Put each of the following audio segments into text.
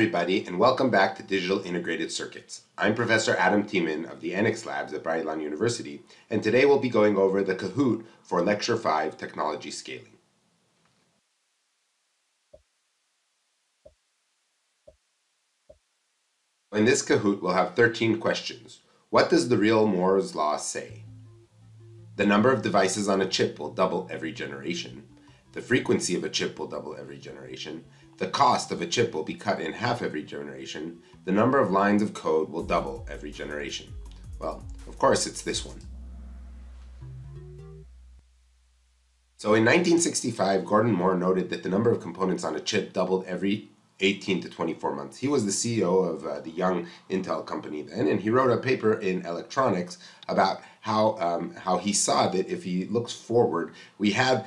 everybody, and welcome back to Digital Integrated Circuits. I'm Professor Adam Teman of the EnICS labs at Bar-Ilan University, and today we'll be going over the Kahoot for Lecture 5, Technology Scaling. In this Kahoot, we'll have 13 questions. What does the real Moore's law say? The number of devices on a chip will double every generation. The frequency of a chip will double every generation. The cost of a chip will be cut in half every generation. The number of lines of code will double every generation. Well, of course it's this one. So in 1965, Gordon Moore noted that the number of components on a chip doubled every 18 to 24 months. He was the CEO of the young Intel company then, and he wrote a paper in Electronics about how he saw that if he looks forward, we have,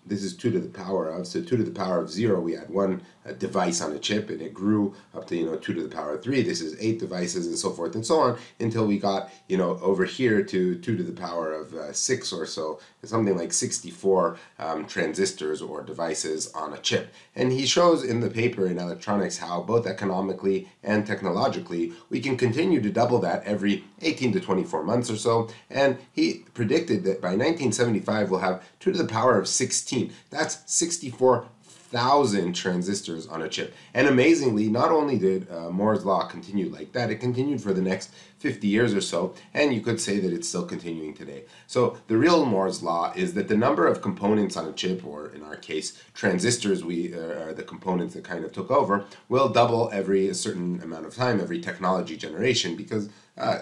this is 2 to the power of, so 2 to the power of 0, we had one device on a chip, and it grew up to, 2 to the power of 3, this is 8 devices, and so forth and so on, until we got, over here to 2 to the power of 6 or so, something like 64 transistors or devices on a chip. And he shows in the paper in Electronics how both economically and technologically, we can continue to double that every 18 to 24 months or so, and he predicted that by 1975 we'll have 2 to the power of 16. That's 64,000 transistors on a chip. And amazingly, not only did Moore's law continue like that, it continued for the next 50 years or so, and you could say that it's still continuing today. So the real Moore's law is that the number of components on a chip, or in our case, transistors, are the components that kind of took over, will double every certain amount of time, every technology generation, because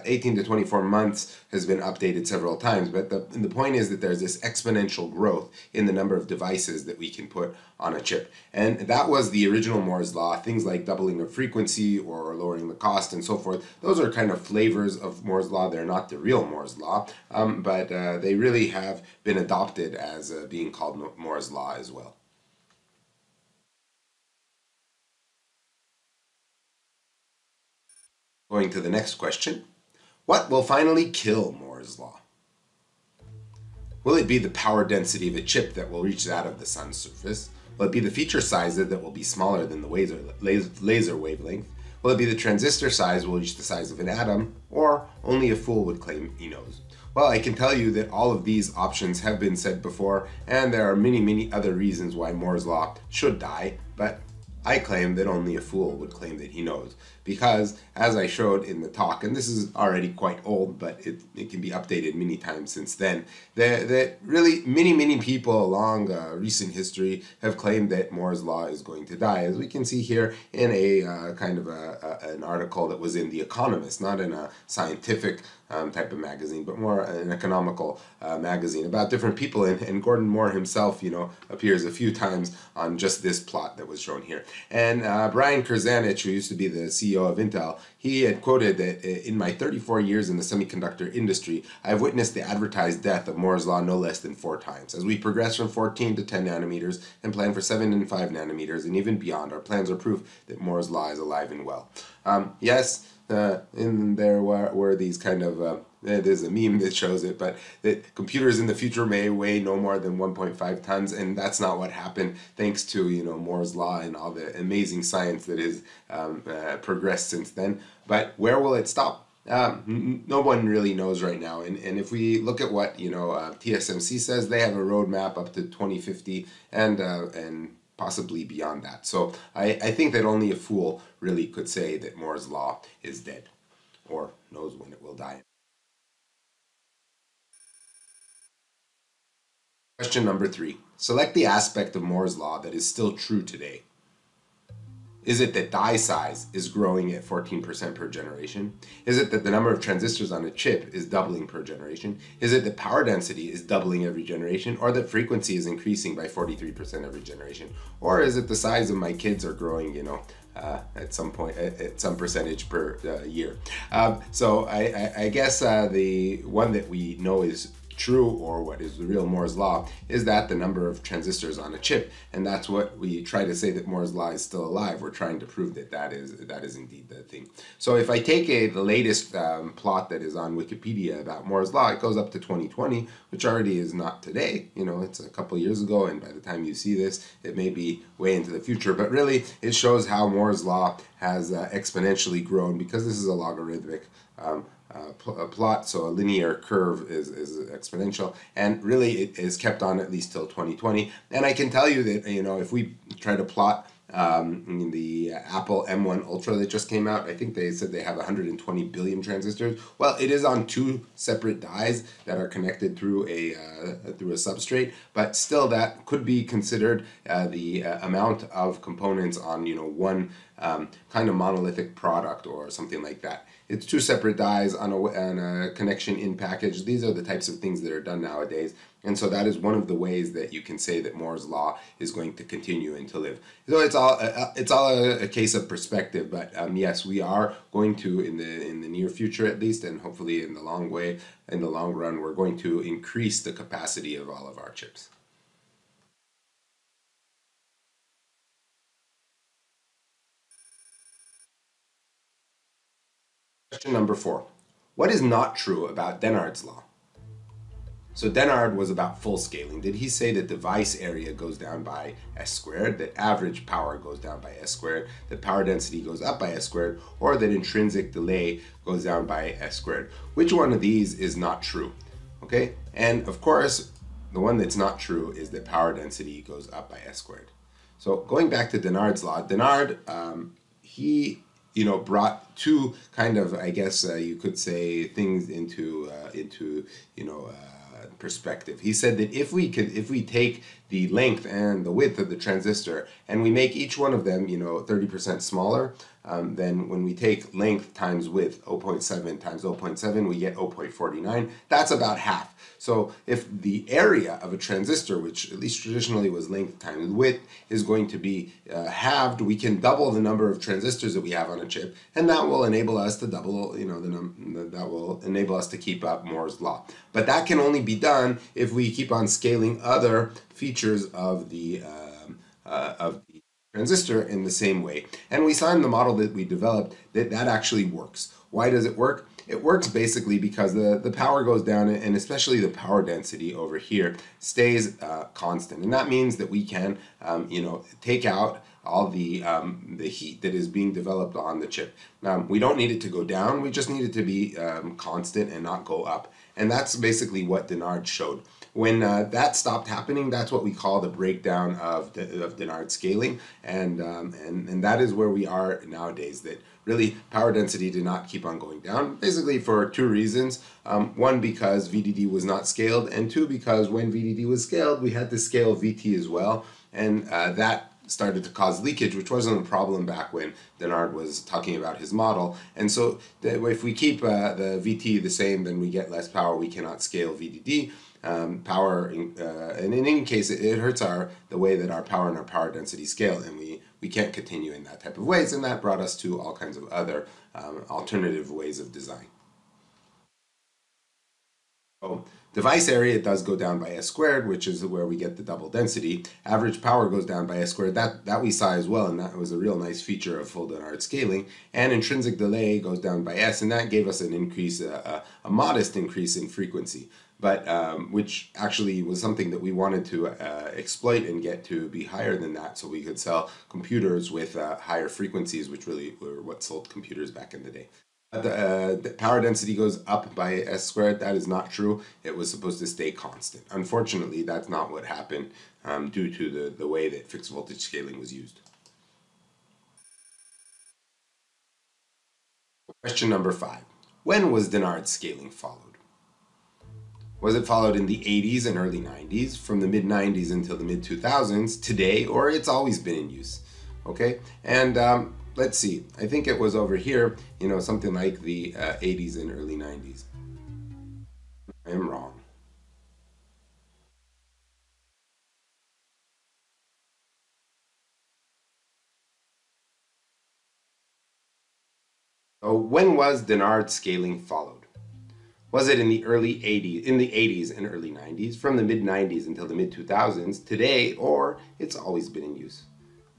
18 to 24 months has been updated several times, but the point is that there's this exponential growth in the number of devices that we can put on a chip. And that was the original Moore's law. Things like doubling of frequency or lowering the cost and so forth, those are kind of flavors of Moore's law. They're not the real Moore's law, but they really have been adopted as being called Moore's law as well. Going to the next question, what will finally kill Moore's law? Will it be the power density of a chip that will reach that of the sun's surface? Will it be the feature size that will be smaller than the laser wavelength? Will it be the transistor size will reach the size of an atom? Or only a fool would claim he knows? Well, I can tell you that all of these options have been said before, and there are many other reasons why Moore's law should die, but I claim that only a fool would claim that he knows, because as I showed in the talk, and this is already quite old, but it can be updated many times since then, that really many people along recent history have claimed that Moore's law is going to die, as we can see here in a kind of an article that was in The Economist, not in a scientific type of magazine, but more an economical magazine about different people, and Gordon Moore himself, appears a few times on just this plot that was shown here. And Brian Kurzanich, who used to be the CEO of Intel, he had quoted that in my 34 years in the semiconductor industry, I've witnessed the advertised death of Moore's law no less than 4 times. As we progress from 14 to 10 nanometers and plan for 7 and 5 nanometers and even beyond, our plans are proof that Moore's law is alive and well. Yes, and there were these kind of, there's a meme that shows it, but that computers in the future may weigh no more than 1.5 tons, and that's not what happened thanks to, Moore's law and all the amazing science that has progressed since then. But where will it stop? No one really knows right now, and if we look at what, TSMC says, they have a roadmap up to 2050 and possibly beyond that. So I think that only a fool really could say that Moore's law is dead, or knows when it will die. Question number 3. Select the aspect of Moore's law that is still true today. Is it that die size is growing at 14% per generation? Is it that the number of transistors on a chip is doubling per generation? Is it that power density is doubling every generation? Or that frequency is increasing by 43% every generation? Or is it the size of my kids are growing, at some point, at some percentage per year? So I guess the one that we know is true, or what is the real Moore's law, is that the number of transistors on a chip, and that's what we try to say that Moore's law is still alive. We're trying to prove that that is indeed the thing. So if I take the latest plot that is on Wikipedia about Moore's law, it goes up to 2020, which already is not today. You know, it's a couple years ago, and by the time you see this, it may be way into the future. But really, it shows how Moore's law has exponentially grown, because this is a logarithmic plot, so a linear curve is exponential, and really it is kept on at least till 2020. And I can tell you that, you know, if we try to plot the Apple M1 Ultra that just came out, I think they said they have 120 billion transistors. Well, it is on two separate dies that are connected through a substrate, but still that could be considered the amount of components on, you know, one kind of monolithic product or something like that. It's two separate dies on a connection in package. These are the types of things that are done nowadays. And so that is one of the ways that you can say that Moore's law is going to continue and to live. So it's all a case of perspective. But yes, we are going to, in the near future at least, and hopefully in the long run, we're going to increase the capacity of all of our chips. Question number 4. What is not true about Dennard's law? So Dennard was about full scaling. Did he say that device area goes down by s squared, that average power goes down by s squared, that power density goes up by s squared, or that intrinsic delay goes down by s squared? Which one of these is not true? Okay, and of course, the one that's not true is that power density goes up by s squared. So going back to Dennard's law, Dennard, he brought two kind of, I guess you could say, things into perspective. He said that if we take the length and the width of the transistor and we make each one of them 30% smaller, then when we take length times width, 0.7 times 0.7, we get 0.49. That's about half. So if the area of a transistor, which at least traditionally was length times width, is going to be halved, we can double the number of transistors that we have on a chip, and that will enable us to double, that will enable us to keep up Moore's law. But that can only be done if we keep on scaling other features of the transistor in the same way. And we saw in the model that we developed that actually works. Why does it work? It works basically because the power goes down, and especially the power density over here stays constant. And that means that we can take out all the heat that is being developed on the chip. We don't need it to go down, we just need it to be constant and not go up. And that's basically what Dennard showed. When that stopped happening, that's what we call the breakdown of Dennard scaling, and that is where we are nowadays. That really power density did not keep on going down, basically for two reasons. One, because VDD was not scaled, and two, because when VDD was scaled, we had to scale VT as well, and that started to cause leakage, which wasn't a problem back when Dennard was talking about his model. And so if we keep the VT the same, then we get less power. We cannot scale VDD. And in any case, it hurts the way that our power and our power density scale, and we can't continue in that type of ways, and that brought us to all kinds of other alternative ways of design. So device area does go down by s squared, which is where we get the double density. Average power goes down by s squared. That we saw as well, and that was a real nice feature of full Dennard scaling. And intrinsic delay goes down by s, and that gave us an increase, a modest increase in frequency, but which actually was something that we wanted to exploit and get to be higher than that, so we could sell computers with higher frequencies, which really were what sold computers back in the day. The power density goes up by s squared. That is not true. It was supposed to stay constant. Unfortunately, that's not what happened due to the way that fixed voltage scaling was used. Question number 5. When was Dennard scaling followed? Was it followed in the 80s and early 90s, from the mid-90s until the mid-2000s, today, or it's always been in use? Okay, and let's see, I think it was over here, something like the 80s and early 90s. I am wrong. So when was Dennard scaling followed? Was it in the the 80s and early 90s, from the mid 90s until the mid 2000s, today, or it's always been in use?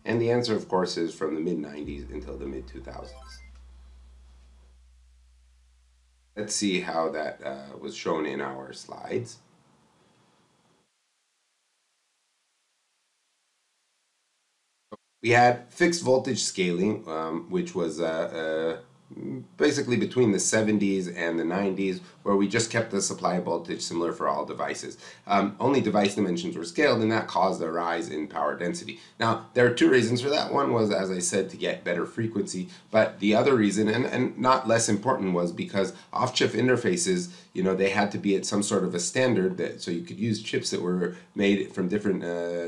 And the answer, of course, is from the mid 90s until the mid 2000s. Let's see how that was shown in our slides. We had fixed voltage scaling, which was basically between the 70s and the 90s, where we just kept the supply voltage similar for all devices. Only device dimensions were scaled, and that caused a rise in power density. Now, there are two reasons for that. One was, as I said, to get better frequency, but the other reason, and not less important, was because off-chip interfaces, they had to be at some sort of a standard that so you could use chips that were made from different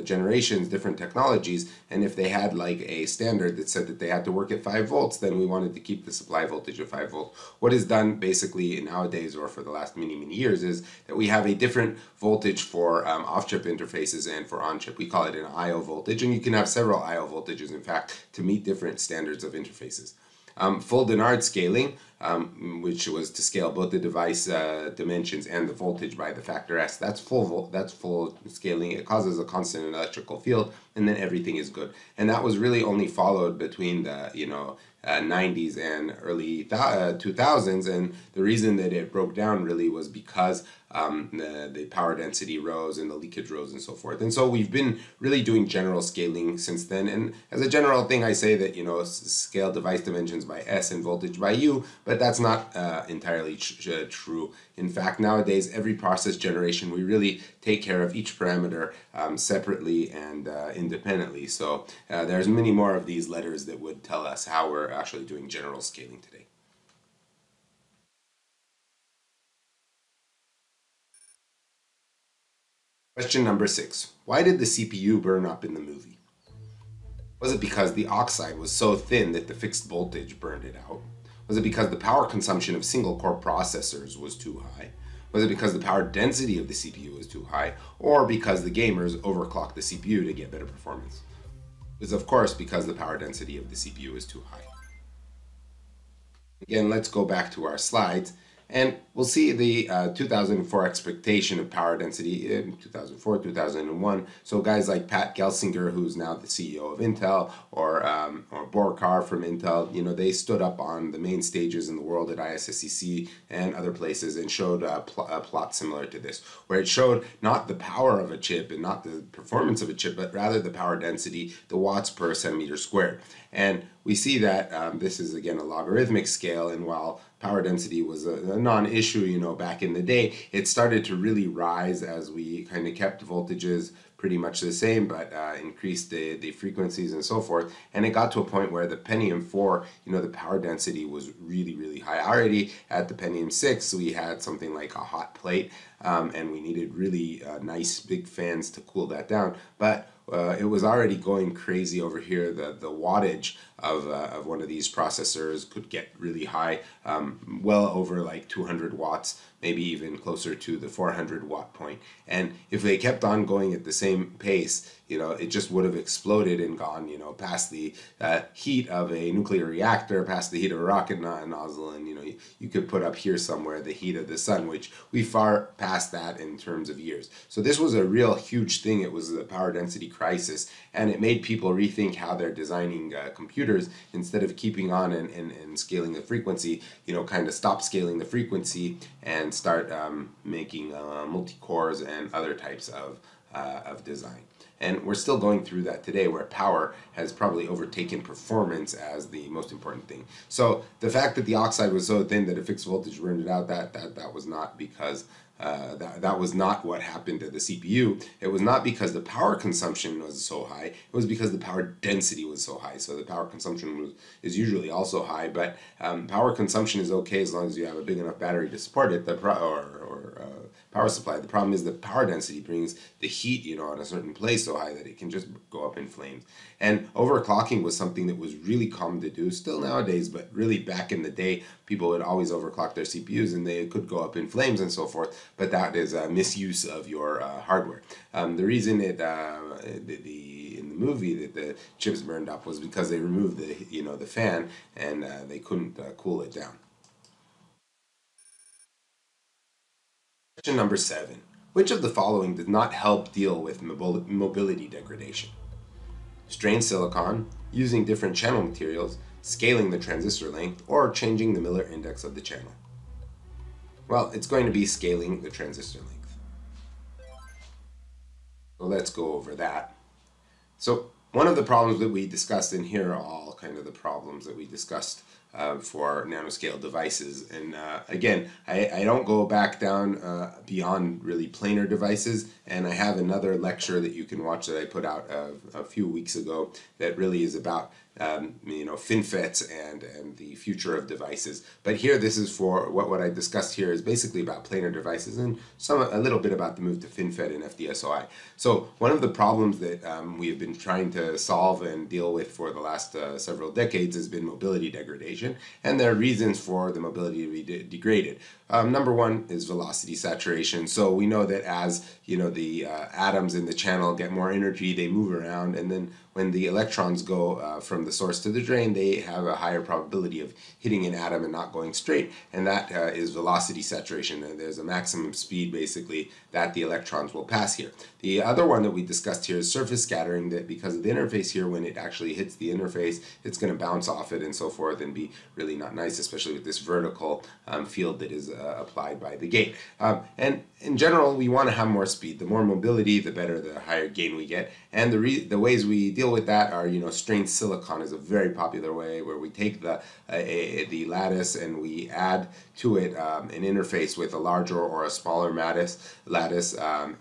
generations, different technologies, and if they had like a standard that said that they had to work at 5 volts, then we wanted to keep the supply voltage of 5 volts. What is done basically nowadays, or for the last many years, is that we have a different voltage for off-chip interfaces and for on-chip. We call it an I/O voltage, and you can have several I/O voltages, in fact, to meet different standards of interfaces. Full Denard scaling, which was to scale both the device dimensions and the voltage by the factor S. That's full scaling. It causes a constant electrical field, and then everything is good. And that was really only followed between the 90s and early 2000s, and the reason that it broke down really was because the power density rose and the leakage rose and so forth. And so we've been really doing general scaling since then. And as a general thing, I say that scale device dimensions by S and voltage by U, but that's not entirely true. In fact, nowadays every process generation we really take care of each parameter separately and independently. So there's many more of these letters that would tell us how we're actually doing general scaling today. Question number 6. Why did the CPU burn up in the movie? Was it because the oxide was so thin that the fixed voltage burned it out? Was it because the power consumption of single-core processors was too high? Was it because the power density of the CPU was too high? Or because the gamers overclocked the CPU to get better performance? It was, of course, because the power density of the CPU is too high. Again, let's go back to our slides, and we'll see the 2004 expectation of power density in 2004, 2001. So guys like Pat Gelsinger, who's now the CEO of Intel, or Borkar from Intel, they stood up on the main stages in the world at ISSCC and other places and showed a plot similar to this, where it showed not the power of a chip and not the performance of a chip, but rather the power density, the watts per centimeter squared. And we see that this is, again, a logarithmic scale, and while power density was a non-issue, back in the day, it started to really rise as we kind of kept voltages pretty much the same, but increased the frequencies and so forth. And it got to a point where the Pentium 4, the power density was really high. Already at the Pentium 6, we had something like a hot plate, and we needed really nice big fans to cool that down. But it was already going crazy over here. The wattage of one of these processors could get really high, well over like 200 watts, maybe even closer to the 400 watt point. And if they kept on going at the same pace, it just would have exploded and gone, past the heat of a nuclear reactor, past the heat of a rocket nozzle, and you could put up here somewhere the heat of the sun, which we far past that in terms of years. So this was a real huge thing. It was the power density crisis, and it made people rethink how they're designing computers. Instead of keeping on and scaling the frequency, kind of stop scaling the frequency and start making multi-cores and other types of design. And we're still going through that today, where power has probably overtaken performance as the most important thing. So the fact that the oxide was so thin that a fixed voltage burned it out, that was not because that was not what happened to the CPU. It was not because the power consumption was so high. It was because the power density was so high. So the power consumption is usually also high, but power consumption is okay as long as you have a big enough battery to support it, power supply. The problem is the power density brings the heat, on a certain place so high that it can just go up in flames. And overclocking was something that was really common to do, still nowadays, but really back in the day, people would always overclock their CPUs and they could go up in flames and so forth, but that is a misuse of your hardware. The reason in the movie that the chips burned up was because they removed the fan, and they couldn't cool it down. Question number 7. Which of the following does not help deal with mobility degradation? Strain silicon, using different channel materials, scaling the transistor length, or changing the Miller index of the channel? Well, it's going to be scaling the transistor length. So let's go over that. So one of the problems that we discussed in here are all kind of the problems that we discussed for nanoscale devices. And again, I don't go back down beyond really planar devices, and I have another lecture that you can watch that I put out a few weeks ago that really is about FinFETs and the future of devices. But here, this is for what I discussed here is basically about planar devices and a little bit about the move to FinFET and FD-SOI. So one of the problems that we have been trying to solve and deal with for the last several decades has been mobility degradation, and there are reasons for the mobility to be degraded. Number one is velocity saturation. So we know that as the atoms in the channel get more energy, they move around, and then when the electrons go from the source to the drain, they have a higher probability of hitting an atom and not going straight, and that is velocity saturation. And there's a maximum speed basically that the electrons will pass here. The other one that we discussed here is surface scattering, that because of the interface here, when it actually hits the interface, it's going to bounce off it and so forth and be really not nice, especially with this vertical field that is applied by the gate. And in general, we want to have more speed. The more mobility, the better, the higher gain we get. And the ways we deal with that are, strained silicon is a very popular way where we take the lattice and we add to it an interface with a larger or a smaller lattice,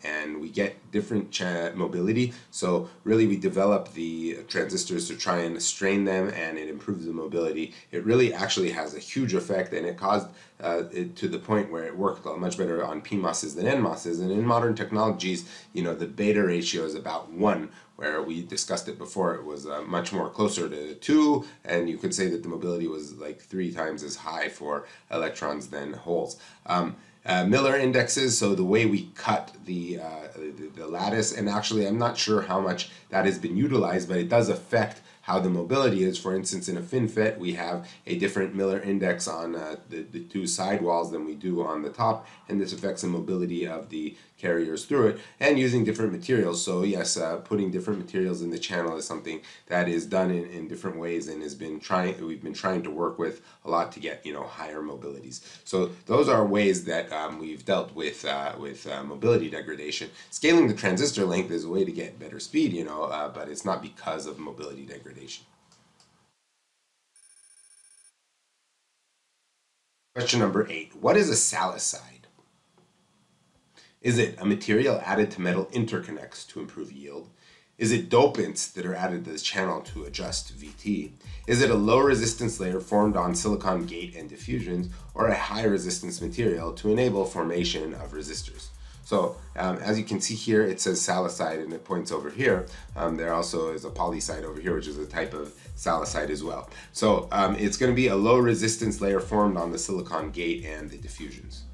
and we get different mobility. So really we develop the transistors to try and strain them, and it improves the mobility. It really actually has a huge effect, and it caused it to the point where it worked much better on PMOSs than NMOSs. And in modern technologies, the beta ratio is about 1, where we discussed it before. It was much more closer to 2, and you could say that the mobility was like 3 times as high for electrons than holes. Miller indexes, so the way we cut the lattice, and actually I'm not sure how much that has been utilized, but it does affect how the mobility is. For instance, in a FinFET, we have a different Miller index on the 2 side walls than we do on the top, and this affects the mobility of the carriers through it, and using different materials. So yes, putting different materials in the channel is something that is done in different ways, and we've been trying to work with a lot to get higher mobilities. So those are ways that we've dealt with mobility degradation. Scaling the transistor length is a way to get better speed, but it's not because of mobility degradation. Question number 8. What is a salicide? Is it a material added to metal interconnects to improve yield? Is it dopants that are added to the channel to adjust VT? Is it a low resistance layer formed on silicon gate and diffusions, or a high resistance material to enable formation of resistors? So as you can see here, it says salicide and it points over here. There also is a polyside over here, which is a type of salicide as well. So it's going to be a low resistance layer formed on the silicon gate and the diffusions.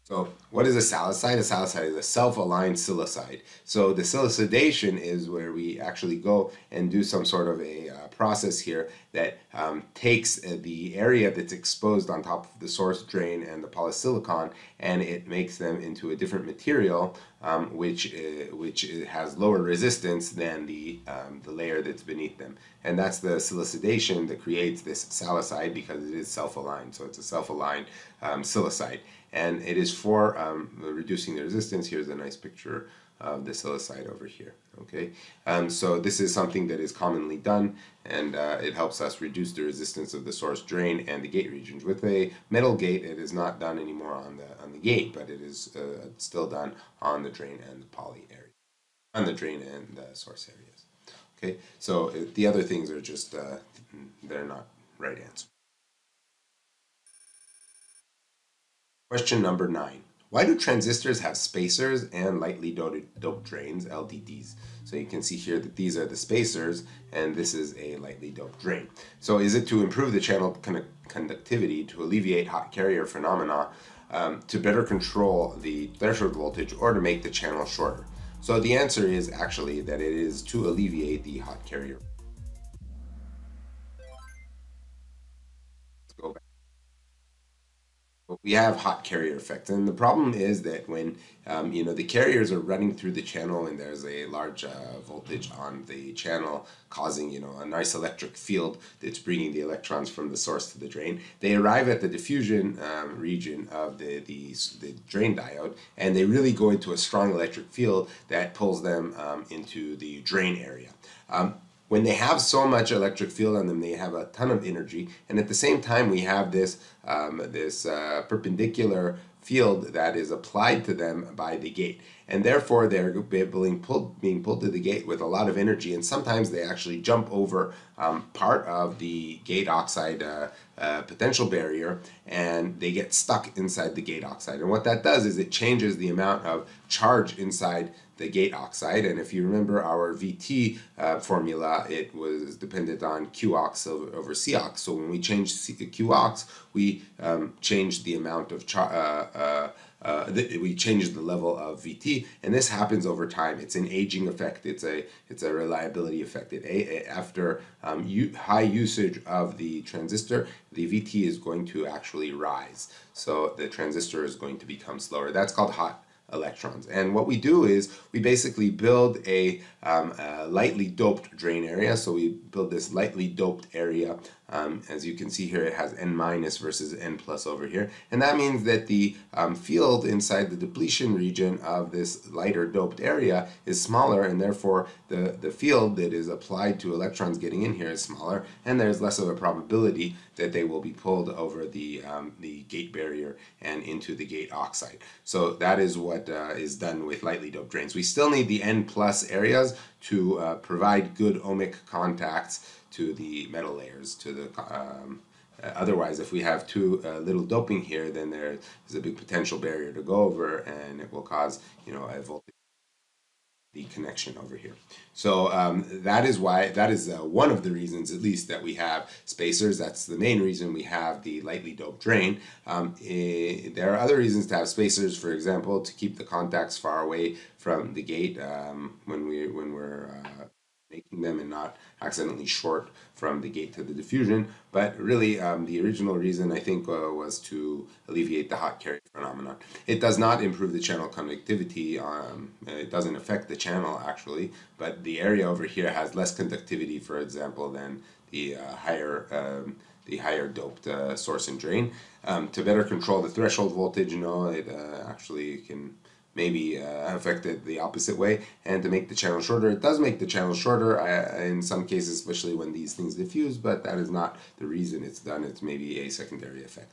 So what is a salicide? A salicide is a self-aligned silicide. So the silicidation is where we actually go and do some sort of a process here that takes the area that's exposed on top of the source drain and the polysilicon, and it makes them into a different material which has lower resistance than the layer that's beneath them. And that's the silicidation that creates this salicide, because it is self-aligned. So it's a self-aligned silicide. And it is for reducing the resistance. Here's a nice picture of the silicide over here. Okay, so this is something that is commonly done, and it helps us reduce the resistance of the source drain and the gate regions. With a metal gate, it is not done anymore on the gate, but it is still done on the drain and the poly area, on the drain and the source areas. Okay, so the other things are just they're not right answer. Question number 9. Why do transistors have spacers and lightly doped drains, LDDs? So you can see here that these are the spacers, and this is a lightly doped drain. So is it to improve the channel conductivity, to alleviate hot carrier phenomena, to better control the threshold voltage, or to make the channel shorter? So the answer is actually that it is to alleviate the hot carrier. Let's go back. we have hot carrier effect. And the problem is that when the carriers are running through the channel and there's a large voltage on the channel causing a nice electric field that's bringing the electrons from the source to the drain, they arrive at the diffusion region of the drain diode, and they really go into a strong electric field that pulls them into the drain area. When they have so much electric field on them, they have a ton of energy, and at the same time we have this perpendicular field that is applied to them by the gate, and therefore they're being pulled to the gate with a lot of energy, and sometimes they actually jump over part of the gate oxide potential barrier, and they get stuck inside the gate oxide. And what that does is it changes the amount of charge inside the gate oxide. And if you remember our VT formula, it was dependent on QOX over COX. So when we changed QOX, we changed the amount of we changed the level of VT, and this happens over time. It's an aging effect. It's a reliability effect. After high usage of the transistor, the VT is going to actually rise. So the transistor is going to become slower. That's called hot electrons. And what we do is we basically build a lightly doped drain area. So we build this lightly doped area. As you can see here, it has N minus versus N plus over here. And that means that the field inside the depletion region of this lighter doped area is smaller, and therefore the field that is applied to electrons getting in here is smaller, and there's less of a probability that they will be pulled over the gate barrier and into the gate oxide. So that is what is done with lightly doped drains. We still need the N plus areas to provide good ohmic contacts to the metal layers, to the otherwise, if we have too little doping here, then there is a big potential barrier to go over, and it will cause a voltage the connection over here. So that is one of the reasons, at least, that we have spacers. That's the main reason we have the lightly doped drain. There are other reasons to have spacers, for example, to keep the contacts far away from the gate when we're making them and not accidentally short from the gate to the diffusion. But really, the original reason, I think, was to alleviate the hot carrier phenomenon. It does not improve the channel conductivity. It doesn't affect the channel, actually, but the area over here has less conductivity, for example, than the higher doped source and drain. To better control the threshold voltage, it actually can maybe affected the opposite way, and to make the channel shorter. It does make the channel shorter in some cases, especially when these things diffuse, but that is not the reason it's done. It's maybe a secondary effect.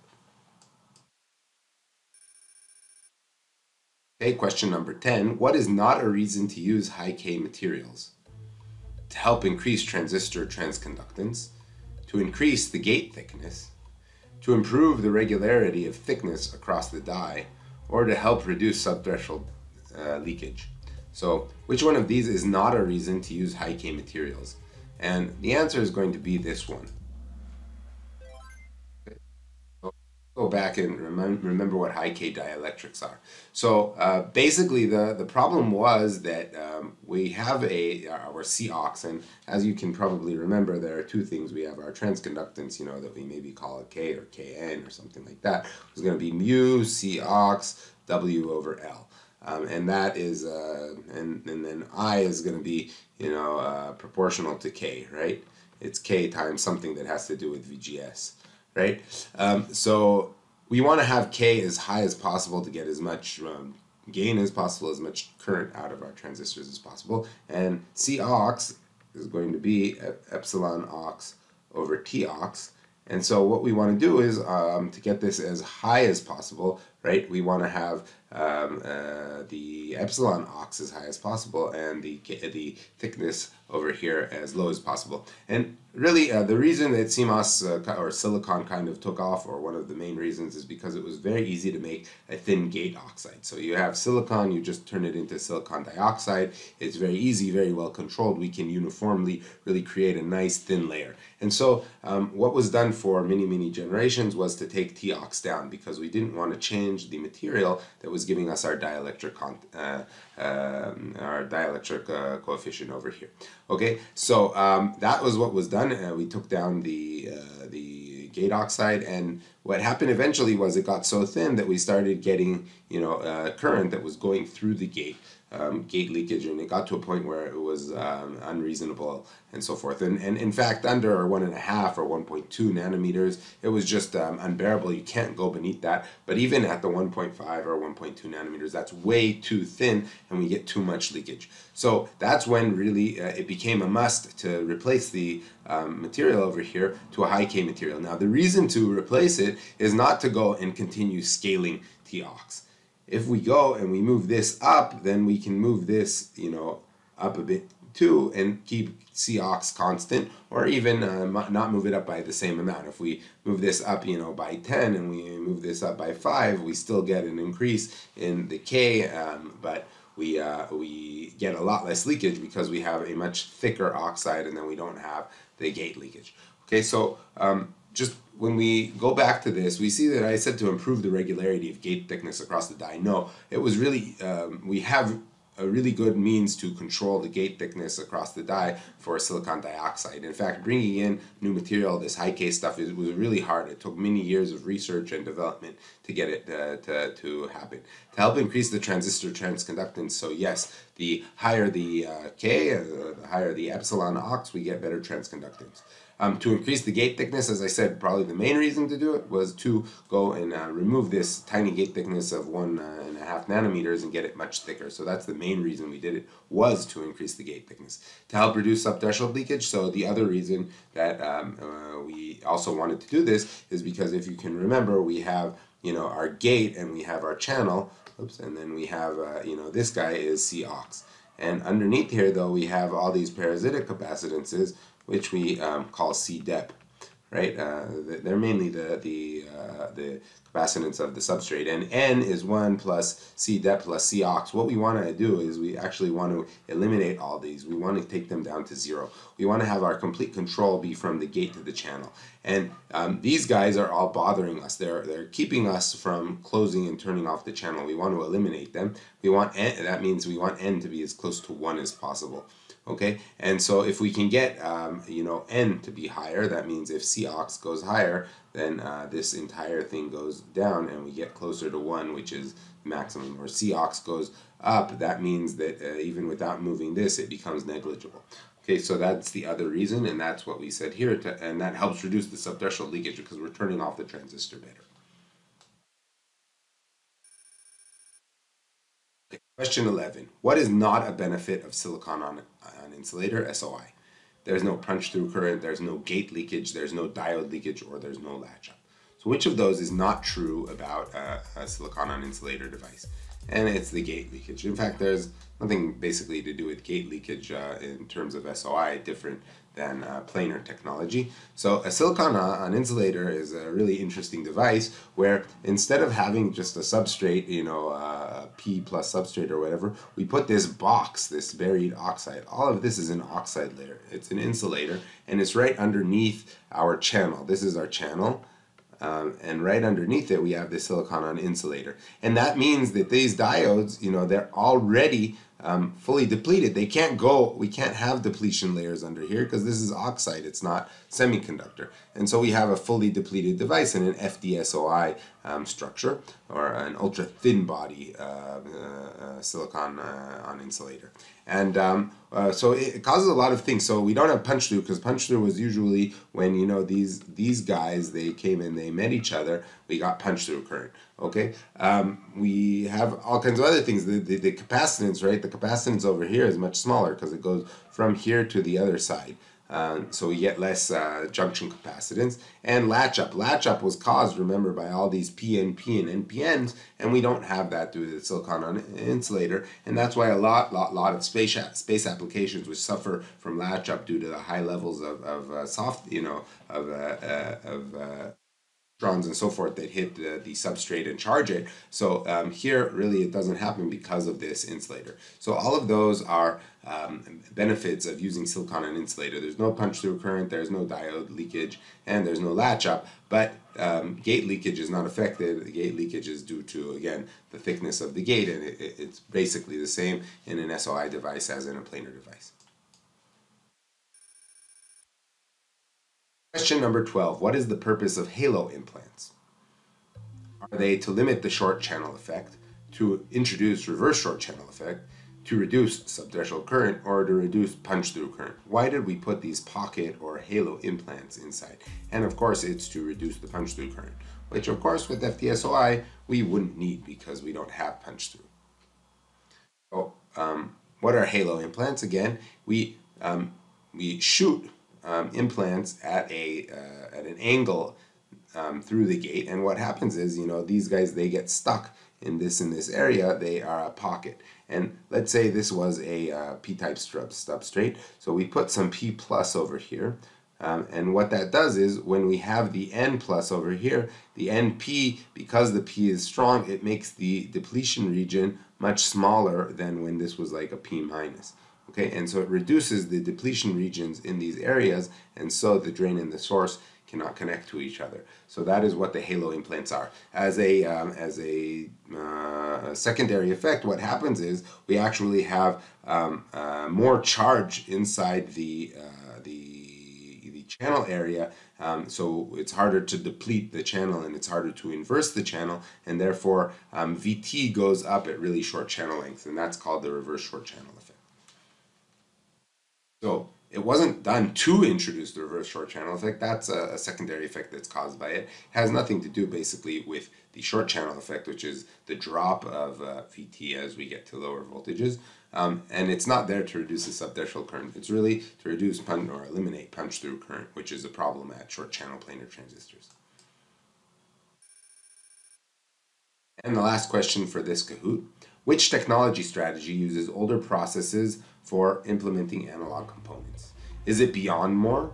Okay, question number 10. What is not a reason to use high K materials? To help increase transistor transconductance, to increase the gate thickness, to improve the regularity of thickness across the die, or to help reduce subthreshold leakage. So which one of these is not a reason to use high K materials? And the answer is going to be this one. Okay. So go back and remember what high K dielectrics are. So basically the problem was that we have our COX, and as you can probably remember, there are two things. We have our transconductance, that we maybe call it K or Kn or something like that. It's going to be mu COX W over L. And that is, and then I is going to be, proportional to K, right? It's K times something that has to do with VGS, right? So we want to have K as high as possible to get as much gain as possible, as much current out of our transistors as possible. And COX is going to be epsilon ox over Tox. And so what we want to do is, to get this as high as possible, right, we want to have the epsilon ox as high as possible and the thickness over here as low as possible. And really, the reason that CMOS or silicon kind of took off, or one of the main reasons, is because it was very easy to make a thin gate oxide. So you have silicon, you just turn it into silicon dioxide. It's very easy, very well controlled. We can uniformly really create a nice thin layer. And so what was done for many generations was to take Tox down, because we didn't want to change the material that was giving us our dielectric coefficient over here. Okay, so that was what was done. We took down the gate oxide, and what happened eventually was it got so thin that we started getting, current that was going through the gate leakage, and it got to a point where it was unreasonable and so forth. And in fact, under 1.5 or 1.2 nanometers, it was just unbearable. You can't go beneath that. But even at the 1.5 or 1.2 nanometers, that's way too thin, and we get too much leakage. So that's when really it became a must to replace the material over here to a high K material. Now, the reason to replace it is not to go and continue scaling TOX. If we go and we move this up, then we can move this, up a bit too and keep COX constant, or even not move it up by the same amount. If we move this up, by 10 and we move this up by 5, we still get an increase in the K, but we get a lot less leakage because we have a much thicker oxide, and then we don't have the gate leakage. Okay, so just when we go back to this, we see that I said to improve the regularity of gate thickness across the die. No, it was really, we have a really good means to control the gate thickness across the die for silicon dioxide. In fact, bringing in new material, this high K stuff, was really hard. It took many years of research and development to get it to happen. To help increase the transistor transconductance, so yes, the higher the K, the higher the epsilon ox, we get better transconductance. To increase the gate thickness, as I said, probably the main reason to do it was to go and remove this tiny gate thickness of 1.5 nanometers and get it much thicker. So that's the main reason we did it, was to increase the gate thickness. To help reduce subthreshold leakage, so the other reason that we also wanted to do this is because, if you can remember, we have our gate and we have our channel, and then we have this guy is COX. And underneath here, though, we have all these parasitic capacitances, which we call C-dep, right? They're mainly the capacitance of the substrate, and N is 1 plus C-dep plus C-ox. What we want to do is we actually want to eliminate all these. We want to take them down to 0. We want to have our complete control be from the gate to the channel. And these guys are all bothering us. They're keeping us from closing and turning off the channel. We want to eliminate them. We want N, that means we want N to be as close to 1 as possible. Okay, and so if we can get N to be higher, that means if COX goes higher, then this entire thing goes down and we get closer to 1, which is maximum. Or COX goes up, that means that even without moving this, it becomes negligible. Okay, so that's the other reason, and that's what we said here, and that helps reduce the subthreshold leakage because we're turning off the transistor better. Question 11. What is not a benefit of silicon on insulator SOI? There's no punch-through current, there's no gate leakage, there's no diode leakage, or there's no latch-up. So which of those is not true about a silicon on insulator device? And it's the gate leakage. In fact, there's nothing basically to do with gate leakage in terms of SOI different than planar technology. So a silicon on insulator is a really interesting device where instead of having just a substrate, a P plus substrate or whatever, we put this box, this buried oxide. All of this is an oxide layer. It's an insulator, and it's right underneath our channel. This is our channel. And right underneath it we have the silicon on insulator, and that means that these diodes, they're already fully depleted. They can't go, we can't have depletion layers under here because this is oxide, it's not semiconductor. And so we have a fully depleted device in an FD-SOI structure, or an ultra thin body silicon on insulator. And so it causes a lot of things. So we don't have punch through, because punch through was usually when these guys, they came in, they met each other, we got punch through current. Okay, we have all kinds of other things. The capacitance, right? The capacitance over here is much smaller because it goes from here to the other side. So we get less junction capacitance. And latch up. Latch up was caused, remember, by all these PNP and NPNs, and we don't have that due to the silicon on insulator. And that's why a lot of space applications which suffer from latch up due to the high levels of soft, electrons and so forth that hit the substrate and charge it. So here really it doesn't happen because of this insulator. So all of those are benefits of using silicon on insulator. There's no punch through current, there's no diode leakage, and there's no latch up, but gate leakage is not affected. The gate leakage is due to, again, the thickness of the gate, and it's basically the same in an SOI device as in a planar device. Question number 12. What is the purpose of halo implants? Are they to limit the short channel effect, to introduce reverse short channel effect, to reduce subthreshold current, or to reduce punch-through current? Why did we put these pocket or halo implants inside? And of course, it's to reduce the punch-through current, which of course with FD-SOI we wouldn't need because we don't have punch-through. So, what are halo implants? Again, we shoot implants at an angle through the gate, and what happens is, these guys, they get stuck in this area. They are a pocket, and let's say this was a p-type substrate, so we put some p plus over here, and what that does is when we have the n plus over here, the np, because the p is strong, it makes the depletion region much smaller than when this was like a p minus. Okay, and so it reduces the depletion regions in these areas, and so the drain and the source cannot connect to each other. So that is what the halo implants are. As a secondary effect, what happens is we actually have more charge inside the channel area, so it's harder to deplete the channel and it's harder to inverse the channel, and therefore VT goes up at really short channel lengths, and that's called the reverse short channel effect. So it wasn't done to introduce the reverse short channel effect. That's a secondary effect that's caused by it. It has nothing to do basically with the short channel effect, which is the drop of VT as we get to lower voltages. And it's not there to reduce the subthreshold current. It's really to reduce or eliminate punch-through current, which is a problem at short channel planar transistors. And the last question for this Kahoot: which technology strategy uses older processes for implementing analog components? Is it beyond more,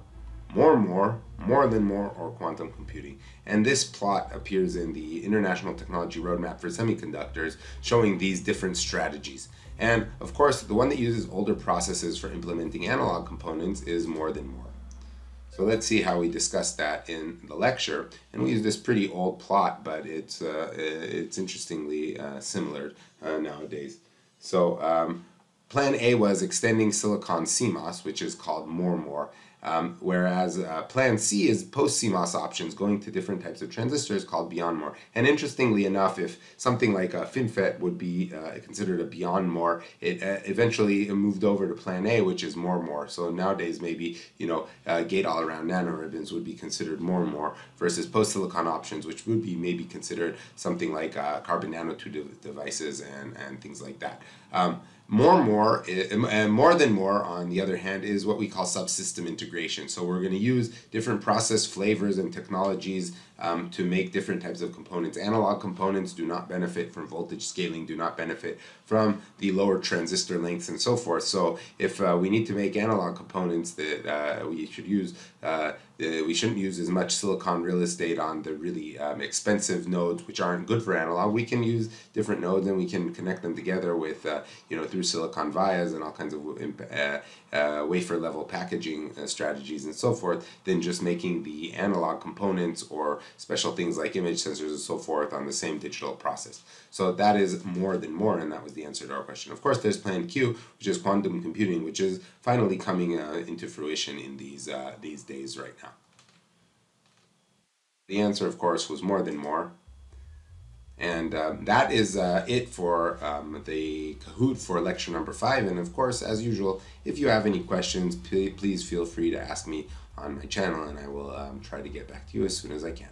more than more, or quantum computing? And this plot appears in the International Technology Roadmap for Semiconductors, showing these different strategies. And of course, the one that uses older processes for implementing analog components is more than more. So let's see how we discuss that in the lecture. And we use this pretty old plot, but it's interestingly similar nowadays. So Plan A was extending silicon CMOS, which is called more, whereas Plan C is post-CMOS options, going to different types of transistors, called beyond more. And interestingly enough, if something like a FinFET would be considered a beyond more, it eventually moved over to Plan A, which is more. So nowadays, maybe gate-all-around nanoribbons would be considered more versus post-silicon options, which would be maybe considered something like carbon nanotube devices and things like that. More than more, on the other hand, is what we call subsystem integration. So we're going to use different process flavors and technologies to make different types of components. Analog components do not benefit from voltage scaling, do not benefit from the lower transistor lengths and so forth. So if we need to make analog components, that we shouldn't use as much silicon real estate on the really expensive nodes, which aren't good for analog. We can use different nodes and we can connect them together with through silicon vias and all kinds of wafer level packaging strategies and so forth, than just making the analog components or special things like image sensors and so forth on the same digital process. So that is more than more, and that was the answer to our question. Of course, there's Plan Q, which is quantum computing, which is finally coming into fruition in these days right now. The answer, of course, was more than more. And that is it for the Kahoot for lecture number 5. And of course, as usual, if you have any questions, please feel free to ask me on my channel, and I will try to get back to you as soon as I can.